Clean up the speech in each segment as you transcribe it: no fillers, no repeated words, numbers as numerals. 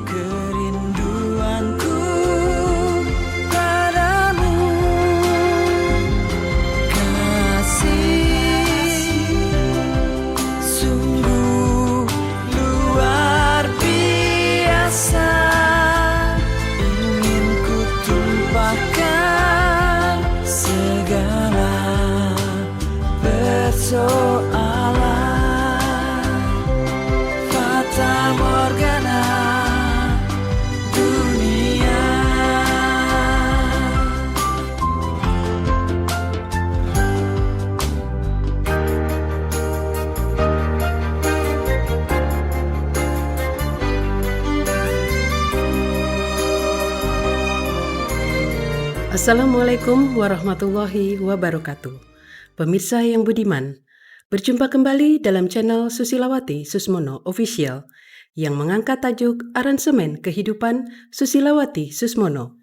kerinduanku padamu, kasih sungguh luar biasa, ingin ku tumpahkan segala persoalan fata morgana dunia. Assalamualaikum warahmatullahi wabarakatuh. Pemirsa yang budiman, berjumpa kembali dalam channel Susilawati Susmono Official yang mengangkat tajuk Aransemen Kehidupan Susilawati Susmono.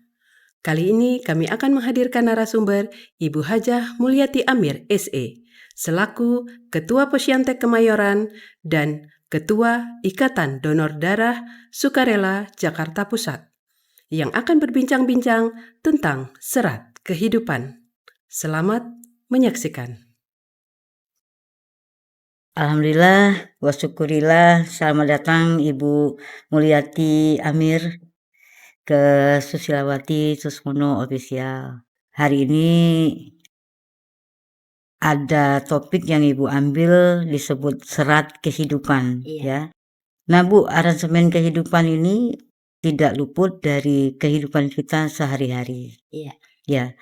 Kali ini kami akan menghadirkan narasumber Ibu Hajah Mulyati Amir SE selaku Ketua Posyantek Kemayoran dan Ketua Ikatan Donor Darah Sukarela Jakarta Pusat yang akan berbincang-bincang tentang serat kehidupan. Selamat menyaksikan. Alhamdulillah, wa syukurillah. Selamat datang Ibu Mulyati Amir ke Susilawati Susmono Official. Hari ini ada topik yang Ibu ambil disebut serat kehidupan. Ya. Nah Bu, aransemen kehidupan ini tidak luput dari kehidupan kita sehari-hari. Ya.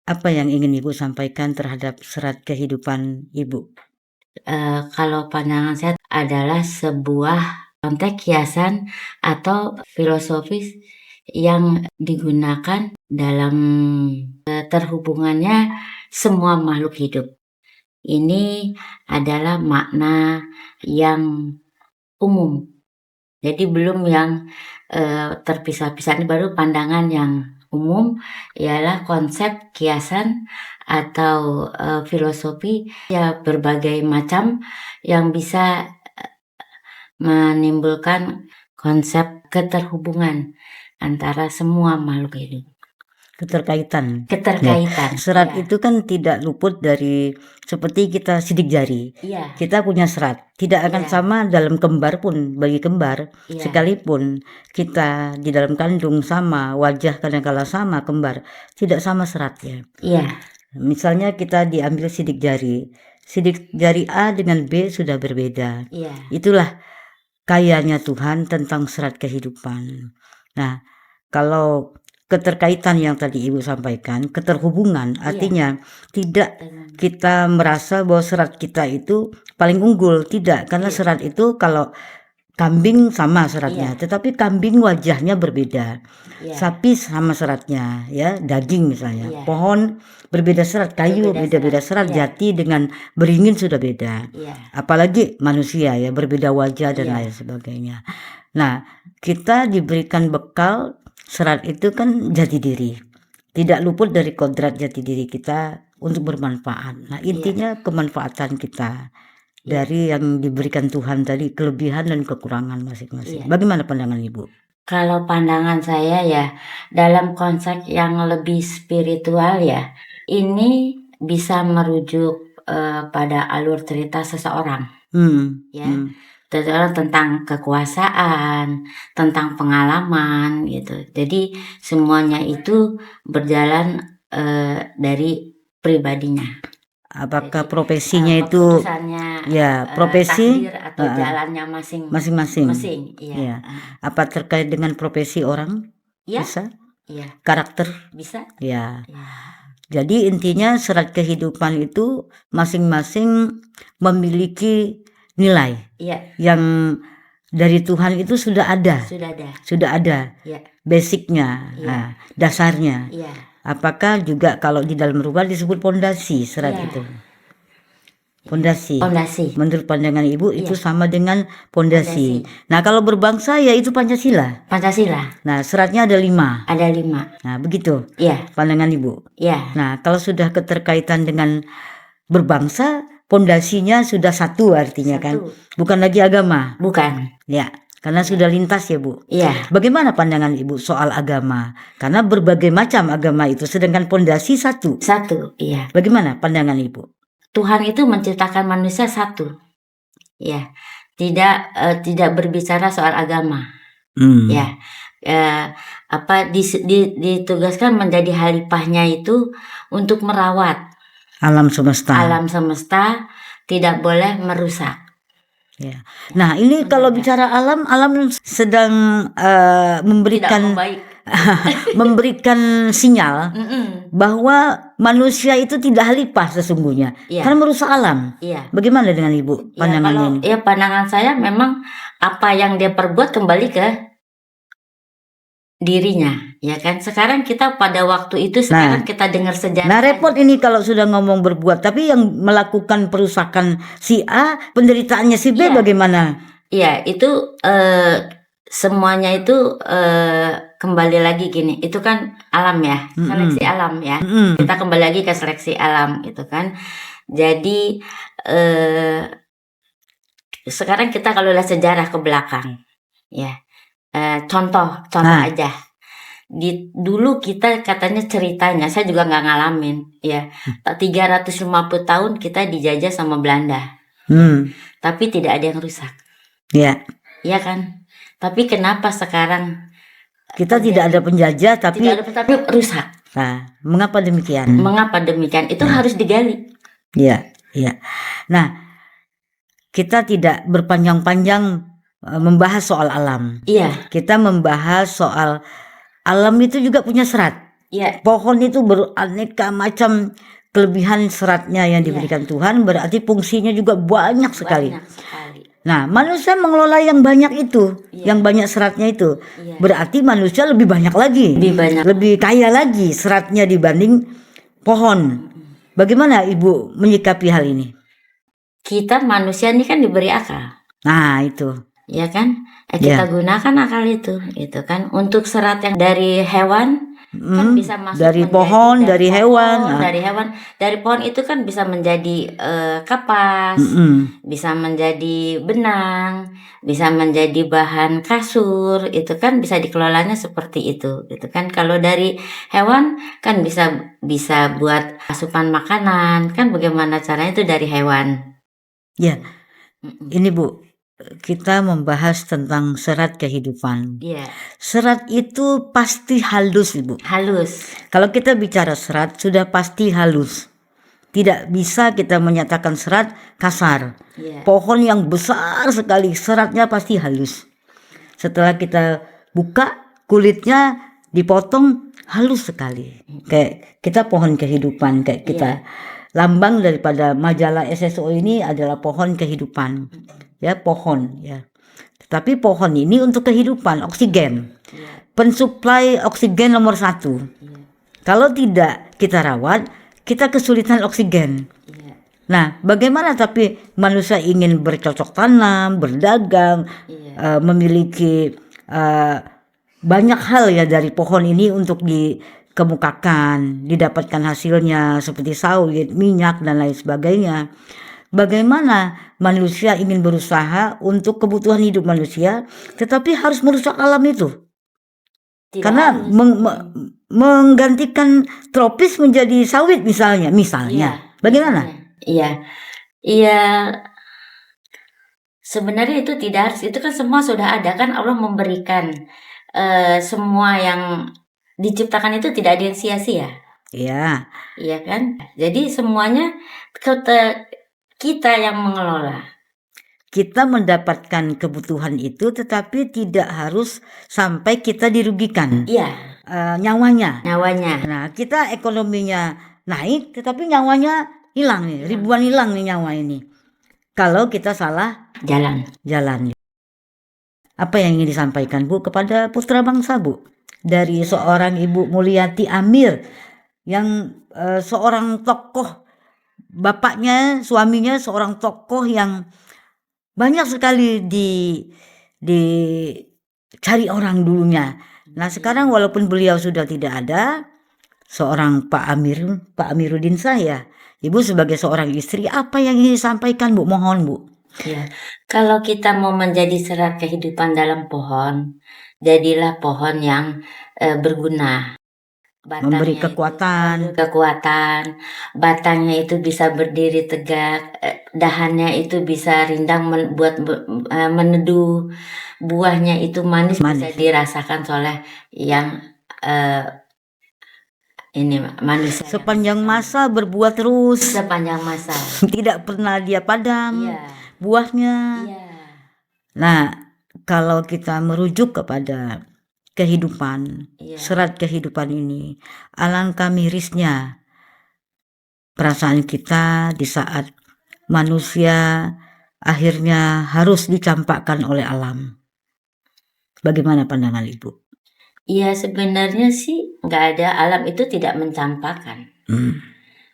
Apa yang ingin Ibu sampaikan terhadap serat kehidupan Ibu? Kalau pandangan saya adalah sebuah konteks kiasan atau filosofis yang digunakan dalam terhubungannya semua makhluk hidup. Ini adalah makna yang umum. Jadi belum yang terpisah-pisah, ini baru pandangan yang umum, ialah konsep kiasan atau filosofi ya berbagai macam yang bisa menimbulkan konsep keterhubungan antara semua makhluk hidup. Keterkaitan. Ya. Serat itu kan tidak luput dari seperti kita sidik jari. Iya. Kita punya serat. Tidak akan Iya. sama dalam kembar pun, bagi kembar. Iya. Sekalipun kita di dalam kandung sama, wajah kadang-kala sama kembar, tidak sama seratnya. Iya. Misalnya kita diambil sidik jari. Sidik jari A dengan B sudah berbeda. Iya. Itulah kayanya Tuhan tentang serat kehidupan. Nah, kalau keterkaitan yang tadi Ibu sampaikan, keterhubungan, artinya tidak kita merasa bahwa serat kita itu paling unggul, tidak, karena serat itu kalau kambing sama seratnya, tetapi kambing wajahnya berbeda, sapi sama seratnya, ya, daging misalnya, pohon berbeda serat, kayu beda-beda serat, jati dengan beringin sudah beda, apalagi manusia ya berbeda wajah dan lain sebagainya. Nah, kita diberikan bekal. Serat itu kan jati diri, tidak luput dari kodrat jati diri kita untuk bermanfaat. Nah intinya kemanfaatan kita dari yang diberikan Tuhan tadi, kelebihan dan kekurangan masing-masing. Bagaimana pandangan Ibu? Kalau pandangan saya ya dalam konsep yang lebih spiritual ya, ini bisa merujuk pada alur cerita seseorang. Tentang kekuasaan, tentang pengalaman gitu. Jadi semuanya itu berjalan dari pribadinya. Apakah profesinya itu ya profesi takdir atau jalannya masing-masing? Iya. Apa terkait dengan profesi orang? Ya. Bisa? Iya. Karakter? Bisa. Ya. Jadi intinya serat kehidupan itu masing-masing memiliki nilai yang dari Tuhan itu sudah ada, basicnya, dasarnya. Apakah juga kalau di dalam rumah disebut pondasi serat itu? Pondasi. Menurut pandangan Ibu itu sama dengan pondasi. Nah kalau berbangsa ya itu Pancasila. Nah seratnya ada 5. Nah begitu. Pandangan Ibu. Nah kalau sudah keterkaitan dengan berbangsa, pondasinya sudah satu artinya kan, bukan lagi agama. Bukan. Ya, karena sudah lintas ya Bu. Iya, Bagaimana pandangan Ibu soal agama? Karena berbagai macam agama itu, sedangkan pondasi satu. satu, iya. Bagaimana pandangan Ibu? Tuhan itu menciptakan manusia satu, ya. Tidak berbicara soal agama, ya. Ditugaskan menjadi halifahnya itu untuk merawat Alam semesta. alam semesta, tidak boleh merusak. Ya. Nah, ini kalau bicara alam sedang Tidak memberikan membaik. memberikan sinyal Mm-mm. bahwa manusia itu tidak halifah sesungguhnya, Iya. karena merusak alam. Iya. Bagaimana dengan Ibu pandangannya ini? Ya, pandangan saya memang apa yang dia perbuat kembali ke dirinya, ya kan. Sekarang kita pada waktu itu, sekarang kita dengar sejarah. Nah, repot ini kalau sudah ngomong berbuat, tapi yang melakukan perusakan si A, penderitaannya si B Iya. bagaimana? Iya, itu semuanya itu kembali lagi gini. Itu kan alam ya, seleksi alam ya. Mm-mm. Kita kembali lagi ke seleksi alam itu kan. Jadi sekarang kita kalau lihat sejarah ke belakang, ya. Contoh aja. Dulu kita katanya ceritanya, saya juga nggak ngalamin, ya. 350 tahun kita dijajah sama Belanda, tapi tidak ada yang rusak, Ya, iya kan? Tapi kenapa sekarang kita tidak ada penjajah, tapi tapi rusak? nah, mengapa demikian? Mengapa demikian? Itu harus digali. Ya, ya. Nah, kita tidak berpanjang-panjang membahas soal alam. Iya, Kita membahas soal alam itu juga punya serat. iya, Pohon itu beraneka macam kelebihan seratnya yang diberikan Tuhan, berarti fungsinya juga banyak sekali. banyak sekali. Nah, manusia mengelola yang banyak itu, yang banyak seratnya itu. Iya. Berarti manusia lebih banyak lagi, Lebih banyak. lebih kaya lagi seratnya dibanding pohon. Bagaimana Ibu menyikapi hal ini? Kita manusia ini kan diberi akal, Nah, itu. ya kan? Kita gunakan akal itu kan untuk serat yang dari hewan kan bisa masuk dari menjadi- pohon, dari hewan. dari pohon itu kan bisa menjadi kapas, bisa menjadi benang, bisa menjadi bahan kasur, itu kan bisa dikelolanya seperti itu kan. Kalau dari hewan kan bisa buat asupan makanan kan, bagaimana caranya itu dari hewan. Ya, ini Bu, kita membahas tentang serat kehidupan. Iya, Serat itu pasti halus Ibu. halus. Kalau kita bicara serat sudah pasti halus. Tidak bisa kita menyatakan serat kasar. Iya. Pohon yang besar sekali seratnya pasti halus. Setelah kita buka kulitnya dipotong halus sekali. Kayak kita pohon kehidupan, kayak kita lambang daripada majalah SSO ini adalah pohon kehidupan. Ya, pohon ya. Tapi pohon ini untuk kehidupan, oksigen. Pensuplai oksigen nomor 1. Kalau tidak kita rawat, kita kesulitan oksigen. Nah, bagaimana tapi manusia ingin bercocok tanam, berdagang, memiliki banyak hal ya dari pohon ini untuk dikemukakan, didapatkan hasilnya seperti sawit, minyak dan lain sebagainya. Bagaimana manusia ingin berusaha untuk kebutuhan hidup manusia, tetapi harus merusak alam itu. Tidak Karena harus. menggantikan tropis menjadi sawit misalnya. Bagaimana? Iya. Sebenarnya itu tidak harus. Itu kan semua sudah ada kan, Allah memberikan semua yang diciptakan itu tidak ada yang sia-sia. Iya. Iya kan? Jadi semuanya kita yang mengelola. Kita mendapatkan kebutuhan itu, tetapi tidak harus sampai kita dirugikan Iya, nyawanya. Nah, kita ekonominya naik, tetapi nyawanya hilang nih, ribuan hilang nih nyawa ini. Kalau kita salah jalan. Apa yang ingin disampaikan Bu kepada putra bangsa Bu? Dari seorang Ibu Mulyati Amir yang seorang tokoh, bapaknya, suaminya seorang tokoh yang banyak sekali dicari orang dulunya. Nah, sekarang walaupun beliau sudah tidak ada, seorang Pak Amiruddin saya, Ibu sebagai seorang istri, apa yang ingin disampaikan Bu? Mohon Bu. Ya, kalau kita mau menjadi serat kehidupan dalam pohon, jadilah pohon yang berguna. Memberi Batangnya itu kekuatan. kekuatan, batangnya itu bisa berdiri tegak, dahannya itu bisa rindang buat meneduh, buahnya itu manis, bisa Manis. dirasakan oleh yang ini manusia yang Sepanjang bisa- masa berbuah terus. sepanjang masa. Tidak pernah dia padam Iya, buahnya. iya, Nah, kalau kita merujuk kepada kehidupan, iya, serat kehidupan ini, alangkah mirisnya perasaan kita di saat manusia akhirnya harus dicampakkan oleh alam. Bagaimana pandangan Ibu? iya. Sebenarnya sih nggak ada, alam itu tidak mencampakkan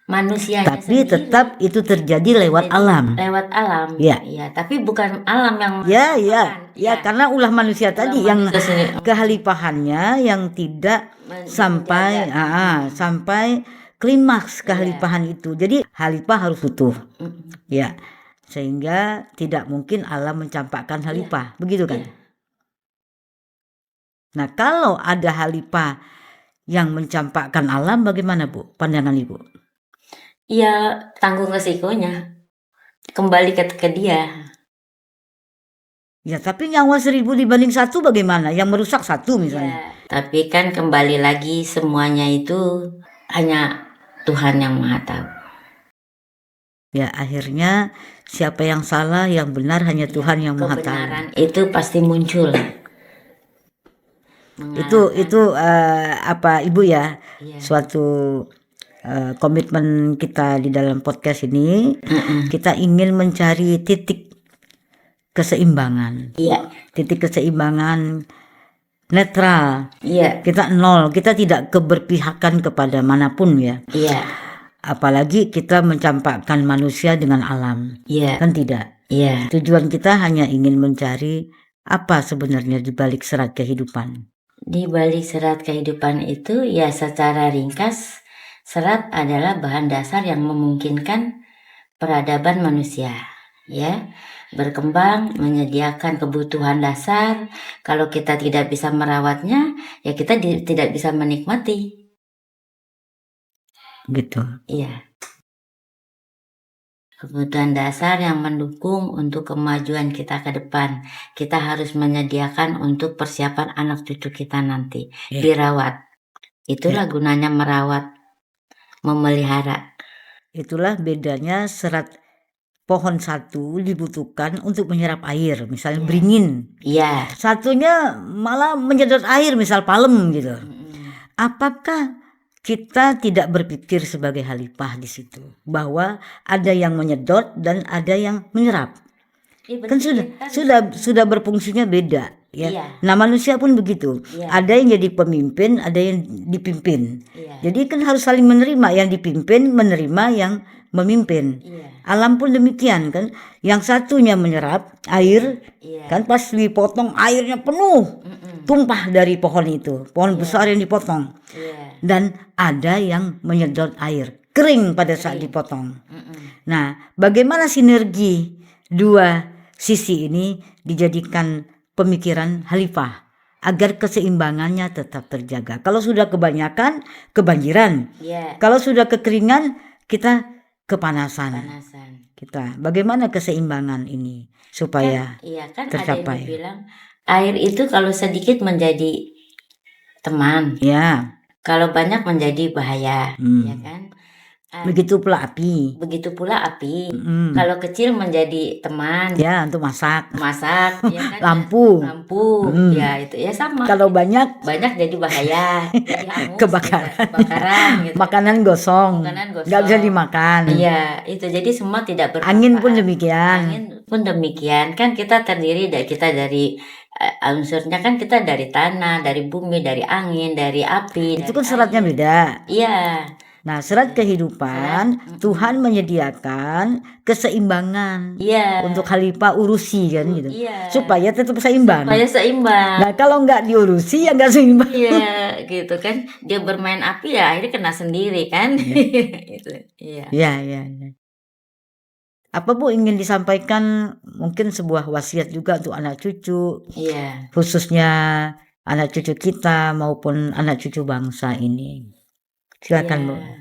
manusianya Tapi sendiri. tetap itu terjadi lewat Jadi, alam. lewat alam. Ya. Iya, tapi bukan alam yang Ya, menciptakan. ya, karena ulah manusia tadi yang manusia sendiri. kehalifahannya yang tidak sampai sampai klimaks kehalifahan itu. Jadi halifah harus utuh. Ya. Sehingga tidak mungkin alam mencampakkan halifah. Begitu kan? Iya. Nah, kalau ada halifah yang mencampakkan alam, bagaimana Bu? Pandangan Ibu? Iya, tanggung resikonya. Kembali ke dia. Ya, tapi nyawa 1000 dibanding 1 bagaimana? Yang merusak 1 misalnya. Iya. Tapi kan kembali lagi semuanya itu hanya Tuhan yang Maha Tahu. Ya, akhirnya siapa yang salah, yang benar hanya Tuhan yang Maha Tahu. Kebenaran itu pasti muncul. Itu apa Ibu ya? Iya. Suatu komitmen kita di dalam podcast ini, kita ingin mencari titik keseimbangan. Iya, Titik keseimbangan netral. iya, Kita nol, kita tidak keberpihakan kepada manapun ya. iya, Apalagi kita mencampakkan manusia dengan alam. iya, Kan tidak. iya. Tujuan kita hanya ingin mencari apa sebenarnya di balik serat kehidupan. Di balik serat kehidupan itu ya secara ringkas, serat adalah bahan dasar yang memungkinkan peradaban manusia, ya, berkembang, menyediakan kebutuhan dasar. Kalau kita tidak bisa merawatnya, ya kita tidak bisa menikmati. Gitu. Iya. Kebutuhan dasar yang mendukung untuk kemajuan kita ke depan. Kita harus menyediakan untuk persiapan anak cucu kita nanti. Ya. Dirawat. Itulah gunanya merawat, memelihara. Itulah bedanya serat pohon satu dibutuhkan untuk menyerap air, misalnya beringin. Iya. Satunya malah menyedot air, misal palem gitu. Apakah kita tidak berpikir sebagai halifah di situ bahwa ada yang menyedot dan ada yang menyerap? Iya, Kan betul, sudah berfungsinya beda ya. Iya. Nah, manusia pun begitu. Iya. Ada yang jadi pemimpin, ada yang dipimpin. Iya. Jadi kan harus saling menerima, yang dipimpin menerima yang memimpin. Iya. Alam pun demikian kan. Yang satunya menyerap air, Iya. kan pas dipotong airnya penuh. Tumpah dari pohon itu. Pohon besar yang dipotong. Iya. Dan ada yang menyedot air, kering pada saat dipotong. Nah, bagaimana sinergi dua sisi ini dijadikan pemikiran halifah agar keseimbangannya tetap terjaga. Kalau sudah kebanyakan, kebanjiran. Iya. Kalau sudah kekeringan, kita kepanasan. Panasan. Kita bagaimana keseimbangan ini supaya Iya kan tercapai. ada yang bilang air itu kalau sedikit menjadi teman, ya, kalau banyak menjadi bahaya, ya kan? begitu pula api. Begitu pula api. Mm. Kalau kecil menjadi teman, Ya, untuk masak. masak, ya kan? Lampu. Lampu, ya itu ya sama. Kalau banyak Banyak jadi bahaya, jadi hangus, Kebakaran. gitu, kebakaran, gitu. makanan gosong, Makanan gosong. nggak bisa dimakan. Iya, itu jadi semua tidak bermanfaat. Angin pun demikian. Angin pun demikian, kan kita terdiri dari unsurnya kan kita dari tanah, dari bumi, dari angin, dari api. Itu dari kan seratnya air. beda. Iya, Nah, serat kehidupan Tuhan menyediakan keseimbangan iya. untuk khalifah urusi kan gitu, Iya. supaya tetap seimbang. Supaya seimbang. Nah, kalau nggak diurusi ya nggak seimbang. Iya, gitu kan. Dia bermain api ya akhirnya kena sendiri kan. Gitu. Iya. Ya. Apa Bu ingin disampaikan, mungkin sebuah wasiat juga untuk anak cucu, Iya. khususnya anak cucu kita maupun anak cucu bangsa ini. Silakan Bu. Iya.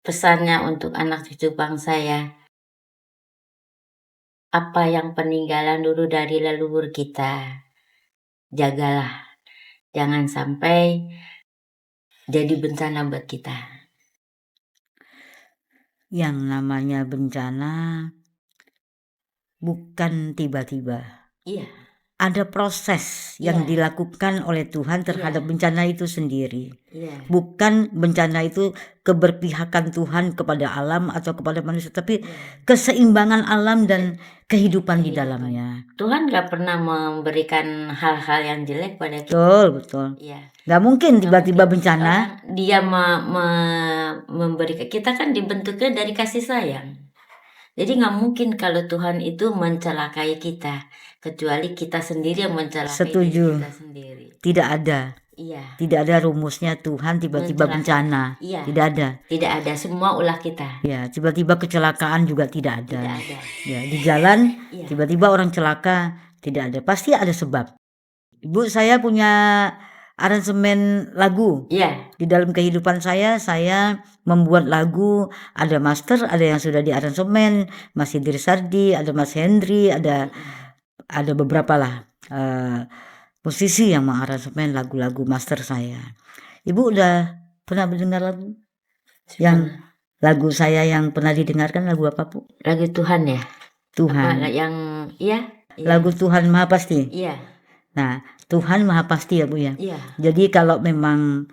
Pesannya untuk anak cucu bangsa ya, apa yang peninggalan dulu dari leluhur kita, jagalah. Jangan sampai jadi bencana buat kita. Yang namanya bencana bukan tiba-tiba. Iya. Ada proses yang Iya. dilakukan oleh Tuhan terhadap Iya. bencana itu sendiri. Iya. Bukan bencana itu keberpihakan Tuhan kepada alam atau kepada manusia, tapi Iya. keseimbangan alam dan kehidupan di Kehidupan. dalamnya. Tuhan gak pernah memberikan hal-hal yang jelek pada kita. Betul. Iya. Gak mungkin Nggak tiba-tiba mungkin. bencana. Dia memberikan, kita kan dibentuknya dari kasih sayang. Jadi gak mungkin kalau Tuhan itu mencelakai kita, kecuali kita sendiri yang mencelakai Setuju. diri kita sendiri. Tidak ada. Iya. Tidak ada rumusnya Tuhan tiba-tiba bencana. Iya. Tidak ada. Tidak ada, semua ulah kita. Ya, tiba-tiba kecelakaan juga tidak ada. Tidak ada. Ya, di jalan Iya. tiba-tiba orang celaka, tidak ada. Pasti ada sebab. Ibu, saya punya aransemen lagu. Iya. Di dalam kehidupan saya membuat lagu, ada master, ada yang sudah di aransemen, Mas Idrisardi, ada Mas Hendri, ada beberapa lah musisi yang mengaransemen lagu-lagu master saya. Ibu udah pernah mendengar lagu? Yang lagu saya yang pernah didengarkan lagu apa, Bu? Lagu Tuhan ya? Tuhan. Apa, yang iya? Lagu Tuhan Maha Pasti. Iya. Nah, Tuhan Maha Pasti ya Bu ya. Iya. Jadi kalau memang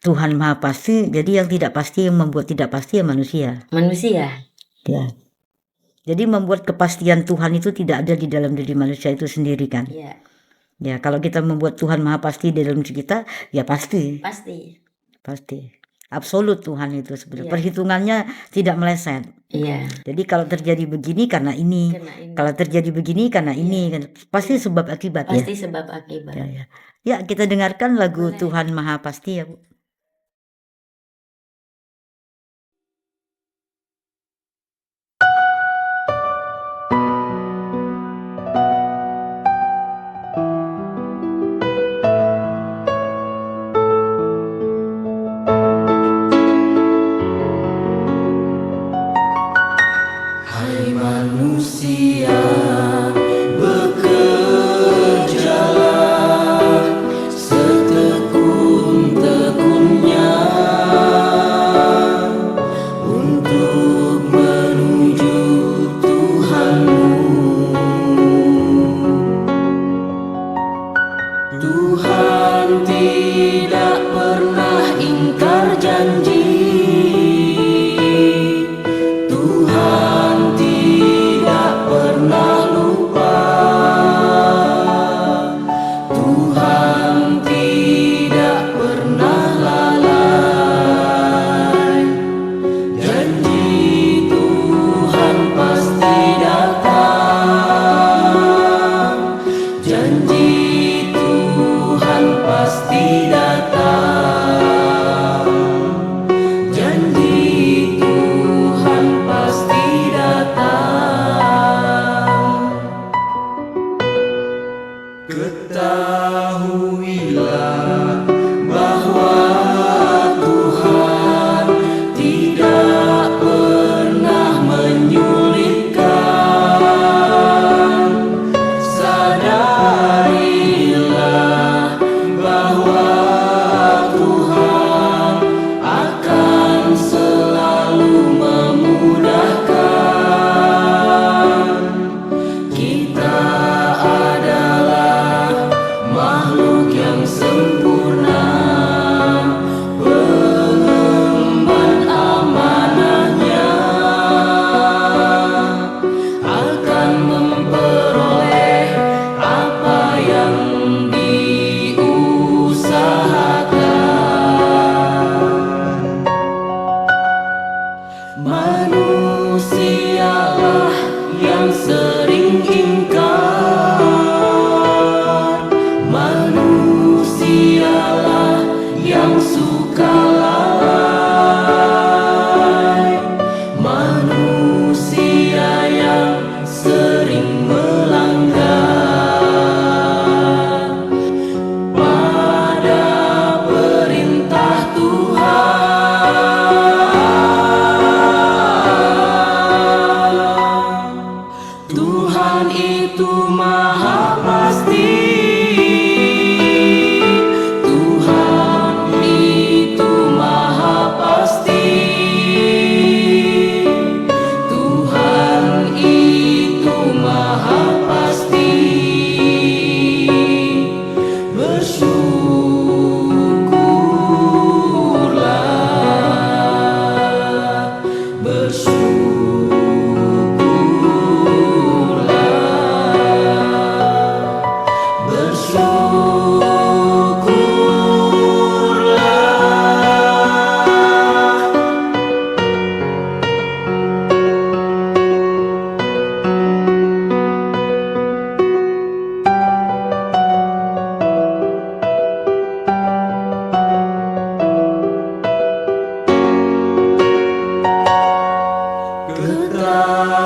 Tuhan Maha Pasti, jadi yang tidak pasti, yang membuat tidak pasti ya manusia. Manusia. Ya. Jadi membuat kepastian Tuhan itu tidak ada di dalam diri manusia itu sendiri kan. Iya. Ya, kalau kita membuat Tuhan Maha Pasti di dalam diri kita, ya pasti. Pasti. Absolut Tuhan itu sebenarnya. Iya. Perhitungannya tidak meleset. Iya. Jadi kalau terjadi begini karena ini, Karena ini. kalau terjadi begini karena ini, kan pasti sebab akibat ya. Pasti sebab akibat. Ya, kita dengarkan lagu Boleh. Tuhan Maha Pasti ya Bu. Hai manusia, bekerjalah setekun-tekun Tuhan itu maha pasti. Tuhan itu maha pasti. Tuhan itu maha pasti. Bersyukurlah,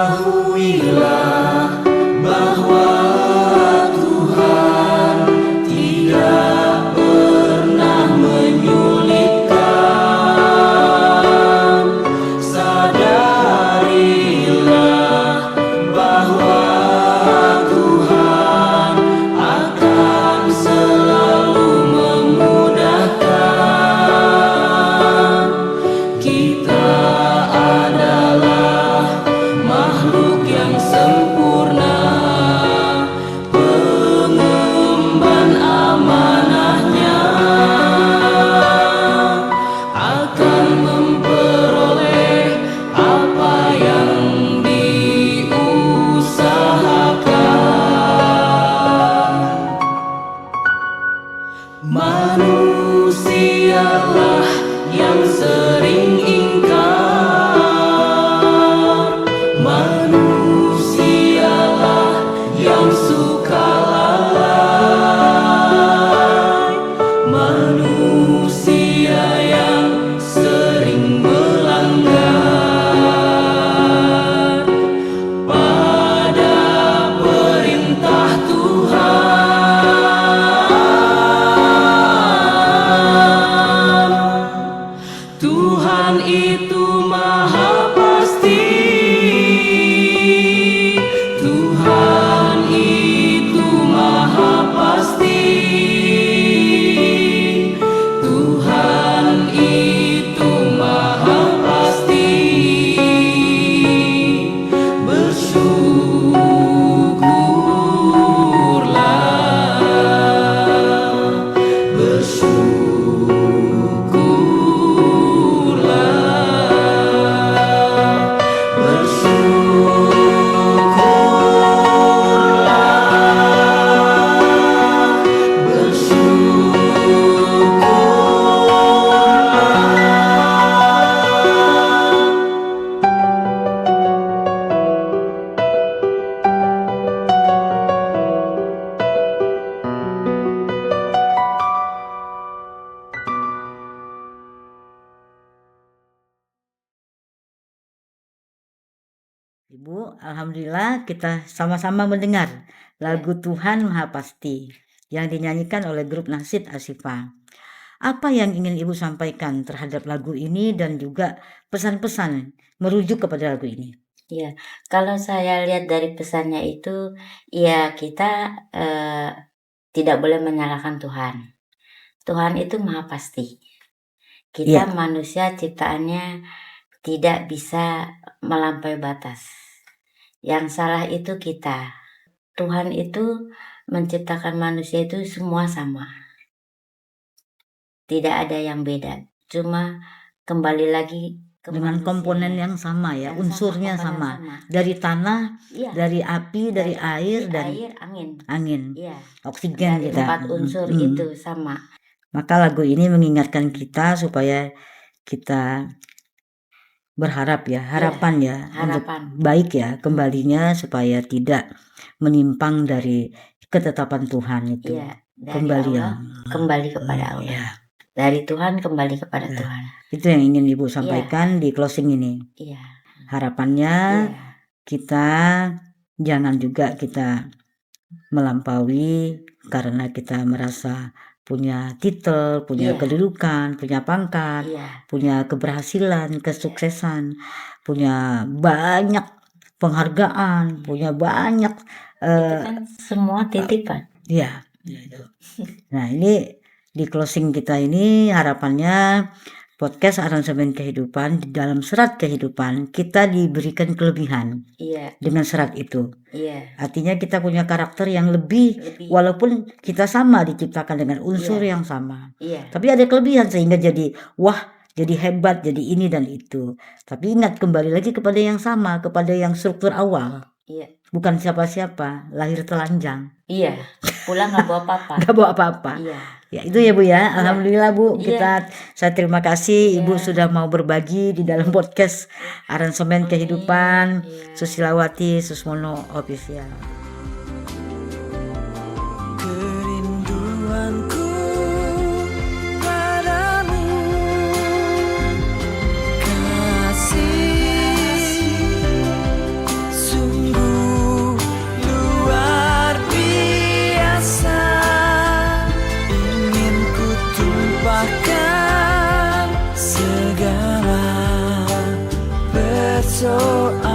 ketahuilah bahwa Tuhan tidak pernah menyulitkan. Sadarilah bahwa Tuhan akan selalu memudahkan. Kita adalah makhluk yang sempurna, pengemban amanahnya akan memperoleh apa yang diusahakan. Manusialah yang sering ingkar, manusialah yang suka lalai, manusia yang sering melanggar pada perintah Tuhan. Tuhan itu maha pasti. Tuhan itu maha pasti. Tuhan itu maha pasti. Bersyukurlah, bersyukurlah, bersyukurlah. Ibu, alhamdulillah kita sama-sama mendengar lagu Tuhan Maha Pasti yang dinyanyikan oleh grup Nasid Ashifa. Apa yang ingin Ibu sampaikan terhadap lagu ini dan juga pesan-pesan merujuk kepada lagu ini? Ya, kalau saya lihat dari pesannya itu, ya kita tidak boleh menyalahkan Tuhan. Tuhan itu maha pasti. Kita Iya. manusia ciptaannya tidak bisa melampaui batas. Yang salah itu kita. Tuhan itu menciptakan manusia itu semua sama. Tidak ada yang beda. Cuma kembali lagi ke Dengan manusia. komponen yang sama ya, Yang unsurnya komponen sama. Dari tanah, Iya. dari api, dari air dan air, angin. angin, Iya. oksigen Dari kita. 4 unsur Mm. itu sama. Maka lagu ini mengingatkan kita supaya kita berharap ya, harapan ya, untuk Harapan. baik ya kembalinya supaya tidak menyimpang dari ketetapan Tuhan itu. Iya, dari Kembali Allah kembali kepada Allah. ya. Dari Tuhan kembali kepada Ya. Tuhan. Itu yang ingin Ibu sampaikan di closing ini. Iya. Harapannya Iya. kita jangan juga kita melampaui karena kita merasa punya titel, punya Iya. kedudukan, punya pangkat, Iya. punya keberhasilan, kesuksesan, punya banyak penghargaan, punya banyak Itu kan semua titipan. ya. Gitu. Nah, ini di closing kita ini harapannya podcast Aransemen Kehidupan, di dalam serat kehidupan kita diberikan kelebihan Iya, dengan serat itu. iya, Artinya kita punya karakter yang lebih, walaupun kita sama diciptakan dengan unsur yang sama. iya, Tapi ada kelebihan sehingga jadi wah, jadi hebat, jadi ini dan itu. Tapi ingat, kembali lagi kepada yang sama, kepada yang struktur awal. iya, Bukan siapa-siapa, lahir telanjang. iya. Pulang nggak bawa apa-apa. Gak bawa apa-apa. Iya, Ya itu ya Bu ya. Alhamdulillah Bu, Iya. saya terima kasih Ibu sudah mau berbagi di dalam podcast Aransemen Kehidupan Iya. Susilawati Susmono Official. Kerinduanku padamu, kasih sungguh luar biasa. Ingin ku tumpahkan segala persoalan